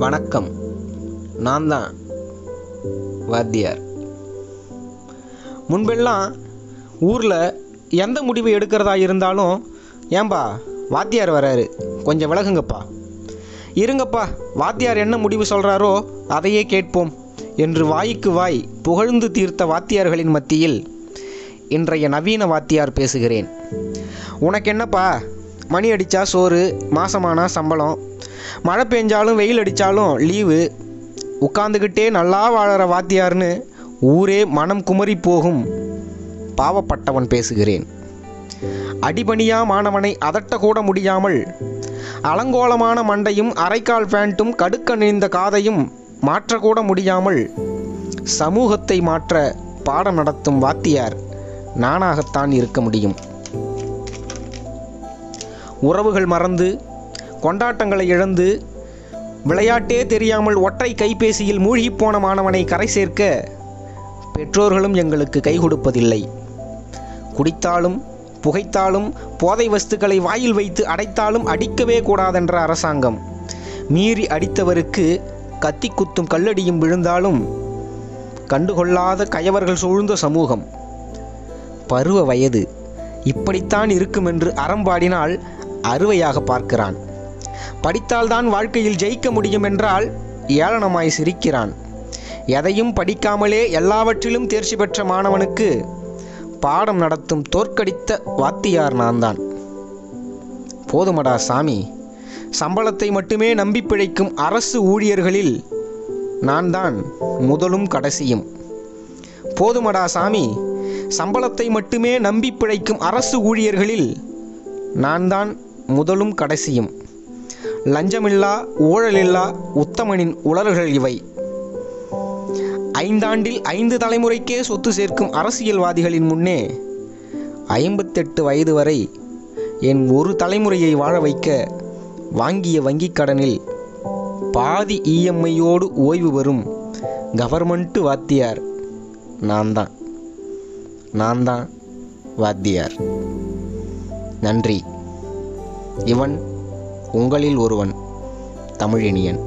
வணக்கம். நான் தான் வாத்தியார். முன்பெல்லாம் ஊரில் எந்த முடிவு எடுக்கிறதா இருந்தாலும், ஏன்பா வாத்தியார் வராரு, கொஞ்சம் விலகுங்கப்பா, இருங்கப்பா, வாத்தியார் என்ன முடிவு சொல்கிறாரோ அதையே கேட்போம் என்று வாய்க்கு வாய் புகழ்ந்து தீர்த்த வாத்தியார்களின் மத்தியில் இன்றைய நவீன வாத்தியார் பேசுகிறேன். உனக்கு என்னப்பா, மணி அடித்தா சோறு, மாசமானா சம்பளம், மழை பெஞ்சாலும் வெயில் அடித்தாலும் லீவு, உட்காந்துக்கிட்டே நல்லா வாழற வாத்தியார்னு ஊரே மனம் குமரி போகும் பாவப்பட்டவன் பேசுகிறேன். அடிபணியா மாணவனை அதட்டக்கூட முடியாமல், அலங்கோலமான மண்டையும் அரைக்கால் பேண்ட்டும் கடுக்க நீந்த காதையும் மாற்றக்கூட முடியாமல் சமூகத்தை மாற்ற பாடம் நடத்தும் வாத்தியார் நானாகத்தான் இருக்க முடியும். உறவுகள் மறந்து, கொண்டாட்டங்களை இழந்து, விளையாட்டே தெரியாமல் ஒற்றை கைபேசியில் மூழ்கிப்போன மாணவனை கரை சேர்க்க பெற்றோர்களும் எங்களுக்கு கை கொடுப்பதில்லை. குடித்தாலும் புகைத்தாலும் போதை வஸ்துக்களை வாயில் வைத்து அடைத்தாலும் அடிக்கவே கூடாதென்ற அரசாங்கம், மீறி அடித்தவருக்கு கத்தி குத்தும் கல்லடியும் விழுந்தாலும் கண்டுகொள்ளாத கயவர்கள் சூழ்ந்த சமூகம், பருவ வயது இப்படித்தான் இருக்கும் என்று அறம்பாடினால் அறுவையாக பார்க்கிறான். படித்தால்தான் வாழ்க்கையில் ஜெயிக்க முடியும் என்றால் ஏளனமாய் சிரிக்கிறான். எதையும் படிக்காமலே எல்லாவற்றிலும் தேர்ச்சி பெற்ற மாணவனுக்கு பாடம் நடத்தும் தோற்கடித்த வாத்தியார் நான் தான். போதுமடா சாமி, சம்பளத்தை மட்டுமே நம்பி பிழைக்கும் அரசு ஊழியர்களில் நான் தான் முதலும் கடைசியும். போதுமடா சாமி, சம்பளத்தை மட்டுமே நம்பி பிழைக்கும் அரசு ஊழியர்களில் நான் தான் முதலும் கடைசியும். லஞ்சமில்லா ஊழலில்லா உத்தமனின் உளறுகள் இவை. 5 ஆண்டில் 5 தலைமுறைக்கே சொத்து சேர்க்கும் அரசியல்வாதிகளின் முன்னே 58 வயது வரை என் ஒரு தலைமுறையை வாழ வைக்க வாங்கிய வங்கிக் கடனில் பாதி இஎம்ஐயோடு ஓய்வு பெறும் கவர்மெண்ட் வாத்தியார் நான் தான் வாத்தியார். நன்றி. இவன் உங்களில் ஒருவன், தமிழினியன்.